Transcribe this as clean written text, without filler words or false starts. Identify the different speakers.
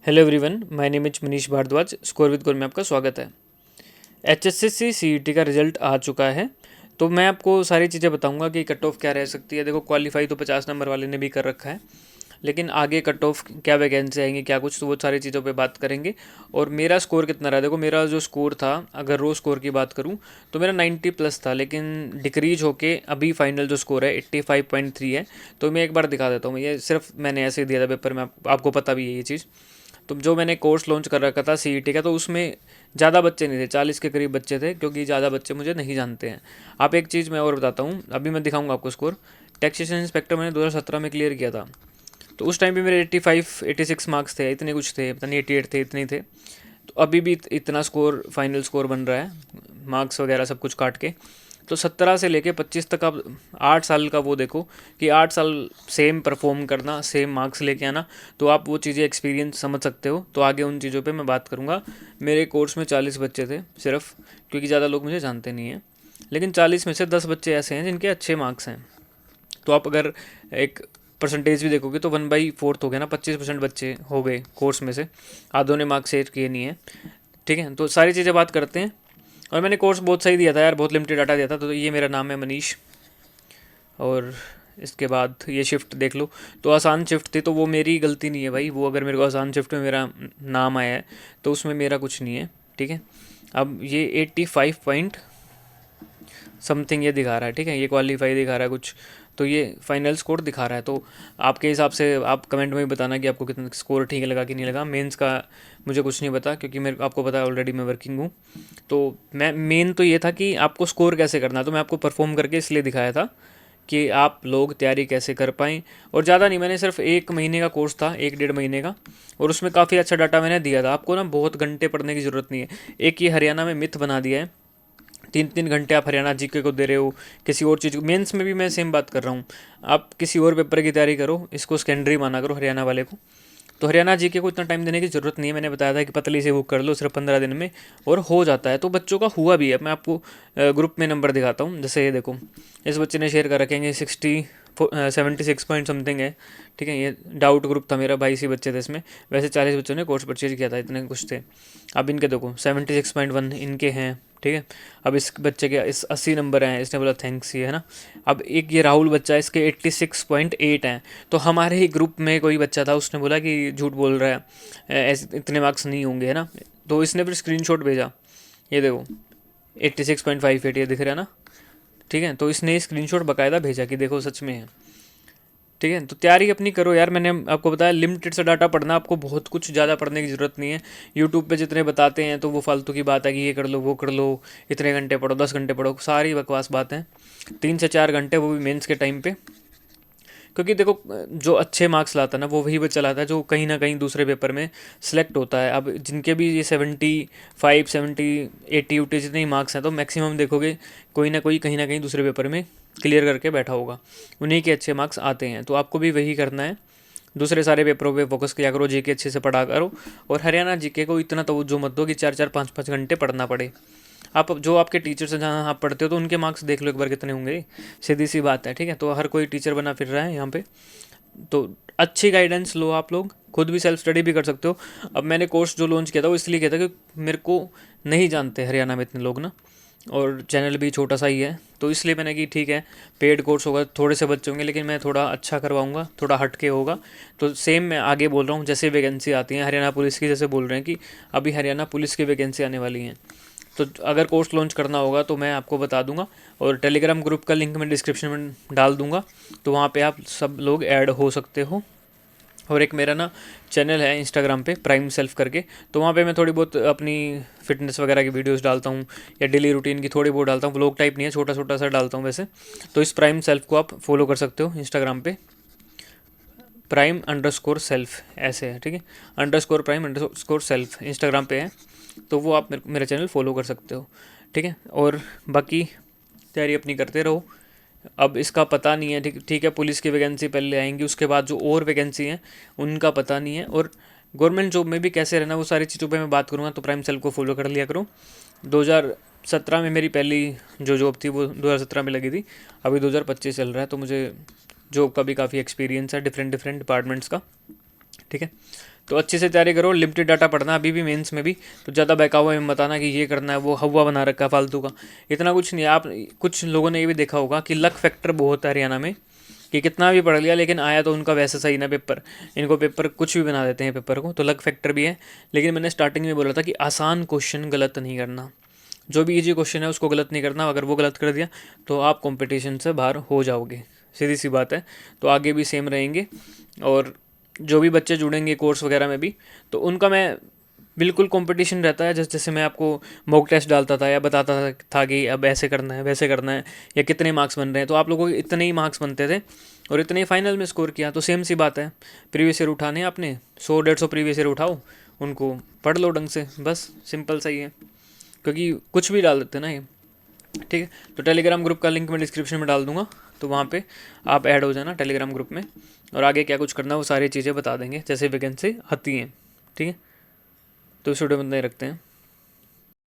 Speaker 1: Hello everyone, my name is Manish Bhardwaj. Score with goal में आपका स्वागत है। एचएसएससी सीईटी का रिजल्ट आ चुका है, तो मैं आपको सारी चीज़ें बताऊंगा कि कट ऑफ क्या रह सकती है। देखो, क्वालिफाई तो 50 नंबर वाले ने भी कर रखा है, लेकिन आगे कट ऑफ क्या वैकेंसी आएंगी, क्या कुछ, तो वो सारी चीज़ों पे बात करेंगे। और मेरा स्कोर कितना रहा, देखो मेरा जो स्कोर था, अगर रो स्कोर की बात करूँ तो मेरा 90 प्लस था, लेकिन डिक्रीज होके अभी फाइनल जो स्कोर है 85.3 है। तो मैं एक बार दिखा देता हूँ, ये सिर्फ मैंने ऐसे ही दिया था पेपर में, आपको पता भी है ये चीज़। तो जो मैंने कोर्स लॉन्च कर रखा था सीईटी का, तो उसमें ज़्यादा बच्चे नहीं थे, 40 के करीब बच्चे थे, क्योंकि ज़्यादा बच्चे मुझे नहीं जानते हैं। आप एक चीज़ मैं और बताता हूँ, अभी मैं दिखाऊंगा आपको स्कोर। टैक्सेशन इंस्पेक्टर मैंने 2017 में क्लियर किया था, तो उस टाइम पे मेरे 86 मार्क्स थे, इतने कुछ थे, पता नहीं 88 थे, इतने थे। तो अभी भी इतना स्कोर फाइनल स्कोर बन रहा है, मार्क्स वगैरह सब कुछ काट के। तो 17 से लेके 25 तक आप 8 साल का वो देखो कि 8 साल सेम परफॉर्म करना, सेम मार्क्स लेके आना, तो आप वो चीज़ें एक्सपीरियंस समझ सकते हो। तो आगे उन चीज़ों पे मैं बात करूँगा। मेरे कोर्स में 40 बच्चे थे सिर्फ, क्योंकि ज़्यादा लोग मुझे जानते नहीं हैं, लेकिन 40 में से 10 बच्चे ऐसे हैं जिनके अच्छे मार्क्स हैं। तो आप अगर एक परसेंटेज भी देखोगे तो 1/4 हो गया ना, 25% बच्चे हो गए कोर्स में से, आधों ने मार्क्स सेट किए नहीं है। ठीक है, तो सारी चीज़ें बात करते हैं। और मैंने कोर्स बहुत सही दिया था यार, बहुत लिमिटेड डाटा दिया था। तो ये मेरा नाम है मनीष, और इसके बाद ये शिफ्ट देख लो, तो आसान शिफ्ट थी, तो वो मेरी गलती नहीं है भाई। वो अगर मेरे को आसान शिफ्ट में मेरा नाम आया है तो उसमें मेरा कुछ नहीं है। ठीक है, अब ये 85 पॉइंट समथिंग ये दिखा रहा है। ठीक है, ये क्वालिफाई दिखा रहा है कुछ, तो ये फाइनल स्कोर दिखा रहा है। तो आपके हिसाब से आप कमेंट में भी बताना कि आपको कितना स्कोर ठीक लगा कि नहीं लगा। मेंस का मुझे कुछ नहीं पता, क्योंकि मेरे आपको पता है ऑलरेडी मैं वर्किंग हूँ। तो मैं मेन तो ये था कि आपको स्कोर कैसे करना, तो मैं आपको परफॉर्म करके इसलिए दिखाया था कि आप लोग तैयारी कैसे कर पाएँ। और ज़्यादा नहीं, मैंने सिर्फ 1 महीने का कोर्स था, 1 डेढ़ महीने का, और उसमें काफ़ी अच्छा डाटा मैंने दिया था। आपको ना बहुत घंटे पढ़ने की ज़रूरत नहीं है। एक ये हरियाणा में मिथ बना दिया है, 3 3 घंटे आप हरियाणा जीके को दे रहे हो, किसी और चीज़। मेंस में भी मैं सेम बात कर रहा हूँ, आप किसी और पेपर की तैयारी करो, इसको सेकेंडरी माना करो हरियाणा वाले को। तो हरियाणा जीके को इतना टाइम देने की ज़रूरत नहीं है। मैंने बताया था कि पतली से बुक कर लो सिर्फ 15 दिन में, और हो जाता है। तो बच्चों का हुआ भी है। मैं आपको ग्रुप में नंबर दिखाता हूँ। जैसे ये देखो, इस बच्चे ने शेयर कर रखेंगे 76 पॉइंट समथिंग है। ठीक है, ये डाउट ग्रुप था मेरा, 22 बच्चे थे इसमें। वैसे 40 बच्चों ने कोर्स परचेज किया था, इतने कुछ थे। अब इनके देखो 76.1 इनके हैं। ठीक है, अब इस बच्चे के इस 80 नंबर हैं, इसने बोला थैंक्स, ये है ना। अब एक ये राहुल बच्चा है, इसके 86.8 हैं। तो हमारे ही ग्रुप में कोई बच्चा था, उसने बोला कि झूठ बोल रहा है, ऐसे इतने मार्क्स नहीं होंगे, है ना। तो इसने फिर स्क्रीनशॉट भेजा, ये देखो 86.58 ये दिख रहा है ना। ठीक है, तो इसने स्क्रीनशॉट बकायदा भेजा कि देखो सच में है। ठीक है, तो तैयारी अपनी करो यार। मैंने आपको बताया लिमिटेड सा डाटा पढ़ना, आपको बहुत कुछ ज़्यादा पढ़ने की ज़रूरत नहीं है। यूट्यूब पे जितने बताते हैं तो वो फालतू की बात है कि ये कर लो वो कर लो, इतने घंटे पढ़ो, 10 घंटे पढ़ो, सारी बकवास बातें। 3 से 4 घंटे, वो भी मेंस के टाइम पे। क्योंकि देखो, जो अच्छे मार्क्स लाता है ना, वो वही बच्चा लाता है जो कहीं ना कहीं दूसरे पेपर में सिलेक्ट होता है। अब जिनके भी ये 75 70 80 जितने ही मार्क्स हैं, तो मैक्सिमम देखोगे कोई ना कोई कहीं ना कहीं दूसरे पेपर में क्लियर करके बैठा होगा, उन्हीं के अच्छे मार्क्स आते हैं। तो आपको भी वही करना है, दूसरे सारे पेपरों पे फोकस किया करो, जीके अच्छे से पढ़ा करो। और हरियाणा जीके को इतना तवज्जो मत दो कि 4 4 5 5 घंटे पढ़ना पड़े। आप जो आपके टीचर से जहाँ आप पढ़ते हो, तो उनके मार्क्स देख लो एक बार कितने होंगे, सीधी सी बात है। ठीक है, तो हर कोई टीचर बना फिर रहा है यहाँ पे। तो अच्छी गाइडेंस लो, आप लोग खुद भी सेल्फ स्टडी भी कर सकते हो। अब मैंने कोर्स जो लॉन्च किया था वो इसलिए किया था कि मेरे को नहीं जानते हरियाणा में इतने लोग ना, और चैनल भी छोटा सा ही है, तो इसलिए मैंने कि ठीक है, पेड कोर्स होगा, थोड़े से बच्चे होंगे, लेकिन मैं थोड़ा अच्छा करवाऊंगा, थोड़ा हट के होगा। तो सेम मैं आगे बोल रहा हूँ, जैसे वैकेंसी आती है हरियाणा पुलिस की, जैसे बोल रहे हैं कि अभी हरियाणा पुलिस की वैकेंसी आने वाली हैं, तो अगर कोर्स लॉन्च करना होगा तो मैं आपको बता दूंगा। और टेलीग्राम ग्रुप का लिंक मैं डिस्क्रिप्शन में डाल दूंगा, तो वहाँ पे आप सब लोग ऐड हो सकते हो। और एक मेरा ना चैनल है इंस्टाग्राम पे, प्राइम सेल्फ करके, तो वहाँ पे मैं थोड़ी बहुत अपनी फिटनेस वगैरह की वीडियोस डालता हूँ, या डेली रूटीन की थोड़ी बहुत डालता हूँ। व्लॉग टाइप नहीं है, छोटा छोटा सा डालता हूँ वैसे। तो इस प्राइम सेल्फ को आप फॉलो कर सकते हो इंस्टाग्राम पे, प्राइम_सेल्फ ऐसे है। ठीक है, _प्राइम_सेल्फ इंस्टाग्राम पे है, तो वो आप मेरा चैनल फॉलो कर सकते हो। ठीक है, और बाकी तैयारी अपनी करते रहो। अब इसका पता नहीं है, ठीक ठीक है, पुलिस की वैकेंसी पहले आएंगी, उसके बाद जो और वैकेंसी हैं उनका पता नहीं है। और गवर्नमेंट जॉब में भी कैसे रहना, वो सारी चीज़ों पे मैं बात करूँगा, तो प्राइम सेल को फॉलो कर लिया करो। 2017 में मेरी पहली जो जॉब थी वो 2017 में लगी थी, अभी 2025 चल रहा है, तो मुझे जॉब का भी काफ़ी एक्सपीरियंस है डिफरेंट डिफरेंट डिपार्टमेंट्स का। ठीक है, तो अच्छे से तैयारी करो, लिमिटेड डाटा पढ़ना अभी भी मेंस में भी। तो ज़्यादा बहकावा में बताना कि ये करना है, वो हवा बना रखा है फालतू का, इतना कुछ नहीं है। आप कुछ लोगों ने ये भी देखा होगा कि लक फैक्टर बहुत है हरियाणा में, कि कितना भी पढ़ लिया लेकिन आया तो उनका वैसे सही ना पेपर, इनको पेपर कुछ भी बना देते हैं पेपर को, तो लक फैक्टर भी है। लेकिन मैंने स्टार्टिंग में बोला था कि आसान क्वेश्चन गलत नहीं करना, जो भी इजी क्वेश्चन है उसको गलत नहीं करना। अगर वो गलत कर दिया तो आप कंपटीशन से बाहर हो जाओगे, सीधी सी बात है। तो आगे भी सेम रहेंगे, और जो भी बच्चे जुड़ेंगे कोर्स वगैरह में भी, तो उनका मैं बिल्कुल कंपटीशन रहता है। जैसे जैसे मैं आपको मॉक टेस्ट डालता था या बताता था कि अब ऐसे करना है वैसे करना है, या कितने मार्क्स बन रहे हैं, तो आप लोगों के इतने ही मार्क्स बनते थे और इतने ही फाइनल में स्कोर किया। तो सेम सी बात है, प्रीवियस ईयर उठाने हैं आपने, 100-150 प्रीवियस ईयर उठाओ, उनको पढ़ लो ढंग से, बस सिंपल सही है। क्योंकि कुछ भी डाल देते ना ये, ठीक है। तो टेलीग्राम ग्रुप का लिंक मैं डिस्क्रिप्शन में डाल दूंगा, तो वहाँ पे आप ऐड हो जाना टेलीग्राम ग्रुप में, और आगे क्या कुछ करना है वो सारी चीज़ें बता देंगे जैसे वैकेंसी आती हैं, ठीक है। तो इस वीडियो में इतना ही रखते हैं।